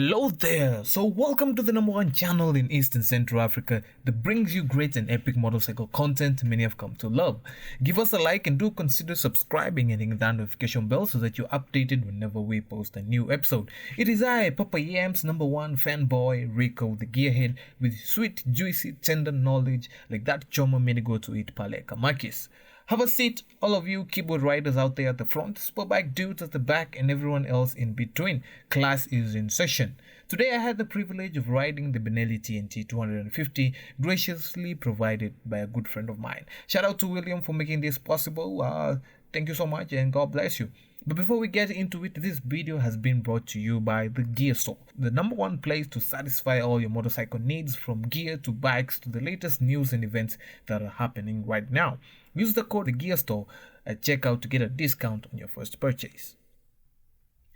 Hello there! So welcome to the #1 channel in East and Central Africa that brings you great and epic motorcycle content many have come to love. Give us a like and do consider subscribing and hitting that notification bell so that you're updated whenever we post a new episode. It is I, Papa Yam's #1 fanboy, Rico the gearhead, with sweet, juicy, tender knowledge like that choma made to go to eat pale kamakis. Have a seat, all of you keyboard riders out there at the front, superbike dudes at the back, and everyone else in between. Class is in session. Today I had the privilege of riding the Benelli Tnt 250, graciously provided by a good friend of mine. Shout out to William for making this possible. Thank you so much and God bless you. But before we get into it, this video has been brought to you by the Gear Store, the #1 place to satisfy all your motorcycle needs, from gear to bikes to the latest news and events that are happening right now. Use the code GEARSTORE at checkout to get a discount on your first purchase.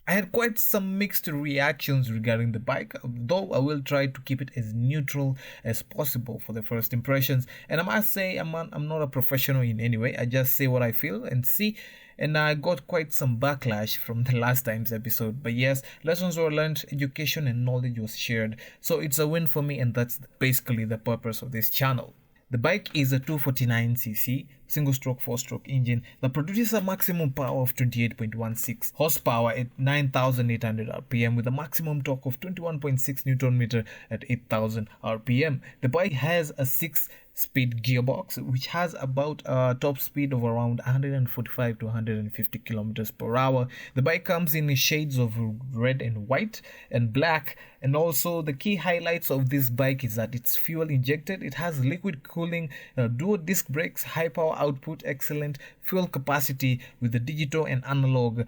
I had quite some mixed reactions regarding the bike, though I will try to keep it as neutral as possible for the first impressions. And I must say, I'm not a professional in any way. I just say what I feel and see. And I got quite some backlash from the last time's episode. But yes, lessons were learned, education and knowledge was shared. So it's a win for me, and that's basically the purpose of this channel. The bike is a 249cc single-stroke 4-stroke engine that produces a maximum power of 28.16 horsepower at 9,800 rpm with a maximum torque of 21.6 Nm at 8,000 rpm. The bike has a 6-speed gearbox which has about a top speed of around 145 to 150 kilometers per hour. The bike comes in shades of red and white and black, and also the key highlights of this bike is that it's fuel injected. It has liquid cooling, dual disc brakes, high power output, excellent fuel capacity with the digital and analog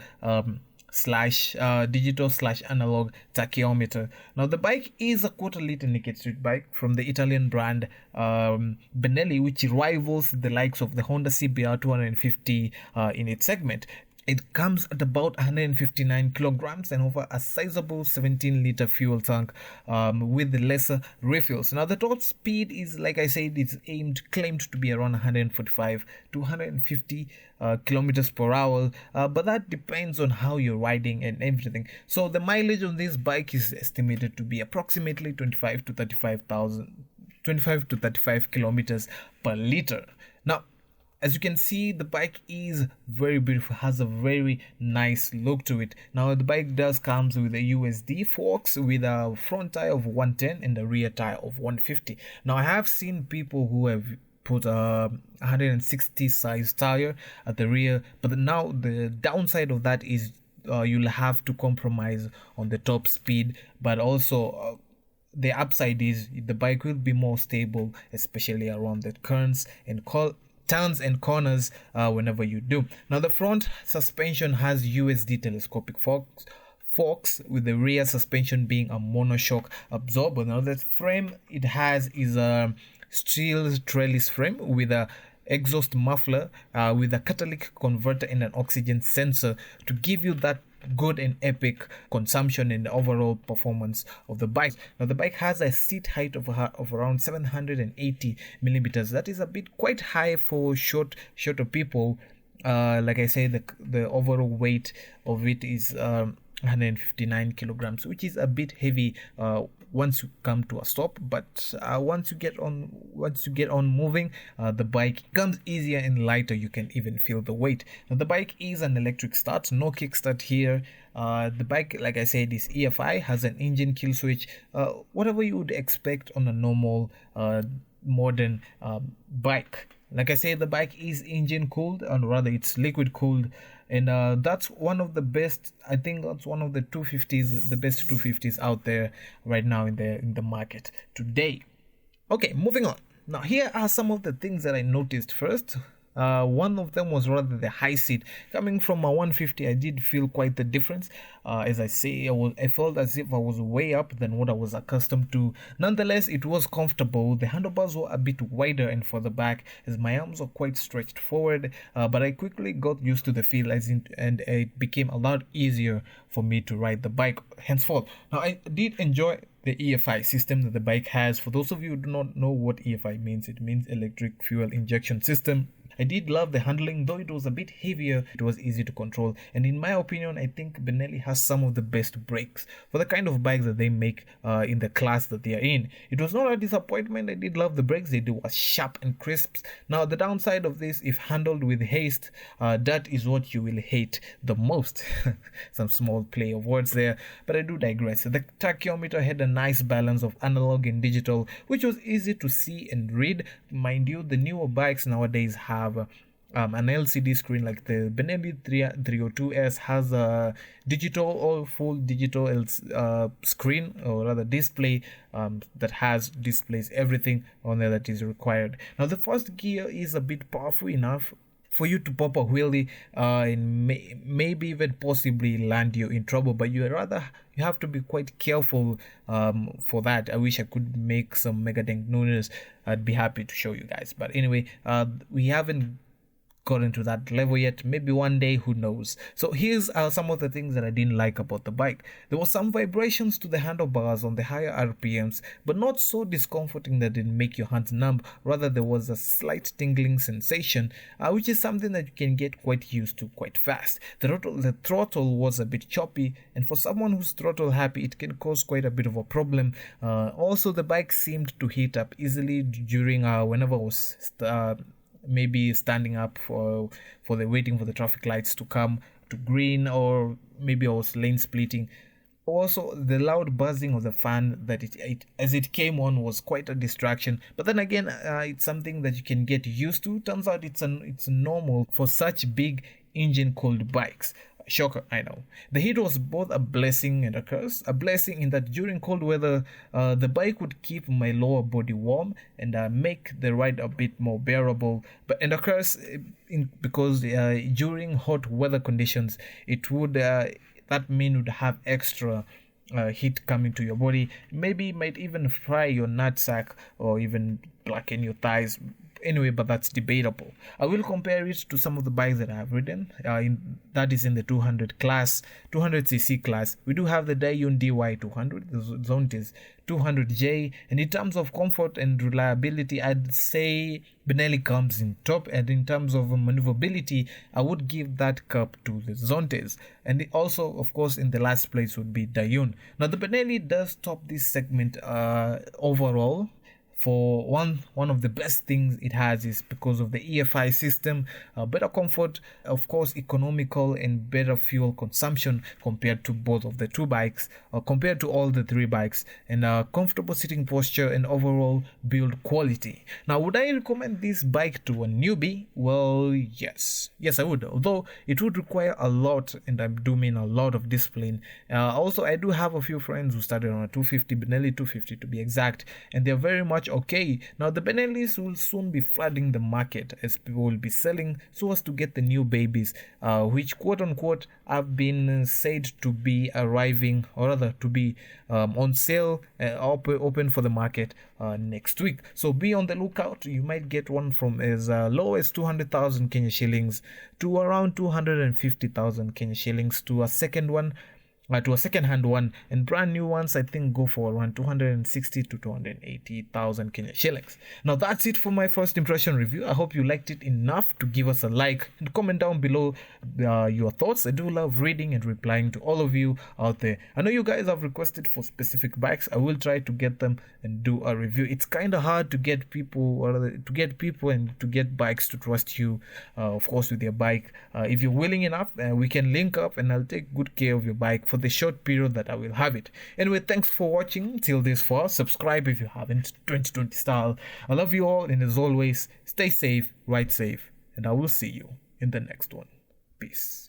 digital/analog tachometer. Now the bike is a quarter-liter naked street bike from the Italian brand Benelli, which rivals the likes of the Honda CBR 250 in its segment. It comes at about 159 kilograms and over a sizable 17-liter fuel tank with the lesser refills. Now the top speed is, like I said, it's claimed to be around 145 to 150 kilometers per hour, but that depends on how you're riding and everything. So the mileage on this bike is estimated to be approximately 25 to 35 kilometers per liter. Now, as you can see, the bike is very beautiful, has a very nice look to it. Now the bike does comes with a USD forks with a front tire of 110 and a rear tire of 150. Now I have seen people who have put a 160 size tire at the rear, but now the downside of that is you'll have to compromise on the top speed, but also the upside is the bike will be more stable, especially around the turns and corners whenever you do. Now the front suspension has USD telescopic forks with the rear suspension being a monoshock absorber. Now the frame it has is a steel trellis frame with a exhaust muffler with a catalytic converter and an oxygen sensor to give you that good and epic consumption and overall performance of the bike. Now the bike has a seat height of around 780 millimeters. That is a bit quite high for shorter people. Like I say, the overall weight of it is 159 kilograms, which is a bit heavy once you come to a stop, but once you get on moving, the bike becomes easier and lighter. You can even feel the weight. Now the bike is an electric start, no kickstart here. The bike, like I said, is EFI, has an engine kill switch, whatever you would expect on a normal modern bike. Like I said, the bike is engine cooled, and rather it's liquid cooled, and that's one of the best. I think that's one of the 250s, the best 250s out there right now in the market today. Okay, moving on. Now here are some of the things that I noticed first. One of them was rather the high seat. Coming from a 150, I did feel quite the difference. As I say, I felt as if I was way up than what I was accustomed to. Nonetheless, it was comfortable. The handlebars were a bit wider and further back, as my arms were quite stretched forward. But I quickly got used to the feel, and it became a lot easier for me to ride the bike henceforth. Now, I did enjoy the EFI system that the bike has. For those of you who do not know what EFI means, it means electric fuel injection system. I did love the handling, though it was a bit heavier, it was easy to control, and in my opinion, I think Benelli has some of the best brakes for the kind of bikes that they make in the class that they are in. It was not a disappointment. I did love the brakes. They were sharp and crisp. Now, the downside of this, if handled with haste, that is what you will hate the most. Some small play of words there, but I do digress. The tachyometer had a nice balance of analog and digital, which was easy to see and read. Mind you, the newer bikes nowadays have an LCD screen, like the Benelli 302S has a digital or full digital screen, or rather display, that displays everything on there that is required. Now the first gear is a bit powerful enough for you to pop a wheelie and maybe even possibly land you in trouble, but you have to be quite careful for that. I wish I could make some mega dank noodles. I'd be happy to show you guys, but anyway, we haven't gotten to that level yet. Maybe one day, who knows. So here's some of the things that I didn't like about the bike. There was some vibrations to the handlebars on the higher RPMs, but not so discomforting that it make your hands numb. Rather, there was a slight tingling sensation, which is something that you can get quite used to quite fast. The throttle was a bit choppy, and for someone who's throttle happy, it can cause quite a bit of a problem. Also, the bike seemed to heat up easily during whenever I was maybe standing up for the waiting for the traffic lights to come to green, or maybe I was lane splitting. Also, the loud buzzing of the fan that it as it came on was quite a distraction. But then again, it's something that you can get used to. Turns out it's normal for such big engine cooled bikes. Shocker, I know. The heat was both a blessing and a curse. A blessing in that during cold weather, the bike would keep my lower body warm and make the ride a bit more bearable. And a curse because during hot weather conditions, it would that mean would have extra heat coming to your body. Maybe it might even fry your nutsack or even blacken your thighs. Anyway, but that's debatable. I will compare it to some of the bikes that I have ridden. That is in the 200cc class. We do have the Dayun DY200. The Zonte is 200J. And in terms of comfort and reliability, I'd say Benelli comes in top. And in terms of maneuverability, I would give that cup to the Zontes. And also, of course, in the last place would be Dayun. Now, the Benelli does top this segment overall. For one of the best things it has is because of the EFI system, better comfort, of course, economical and better fuel consumption compared to both of the two bikes, compared to all the three bikes, and comfortable sitting posture and overall build quality. Now, would I recommend this bike to a newbie? Well, yes, I would, although it would require a lot, and I do mean a lot of discipline. Also, I do have a few friends who started on a 250, Benelli 250 to be exact, and they're very much okay. Now the Benellis will soon be flooding the market as people will be selling so as to get the new babies, which quote unquote have been said to be arriving, or rather to be on sale, open for the market next week. So be on the lookout. You might get one from as low as 200,000 Kenya shillings to around 250,000 Kenya shillings to a second one. To a second-hand one, and brand new ones I think go for around 260 to 280,000 Kenya shillings. Now that's it for my first impression review. I hope you liked it enough to give us a like and comment down below your thoughts. I do love reading and replying to all of you out there. I know you guys have requested for specific bikes. I will try to get them and do a review. It's kind of hard to get people and to get bikes to trust you, of course, with your bike. If you're willing enough, we can link up and I'll take good care of your bike for the short period that I will have it. Anyway, thanks for watching till this far. Subscribe if you haven't. 2020 style. I love you all, and as always, stay safe, ride safe, and I will see you in the next one. Peace.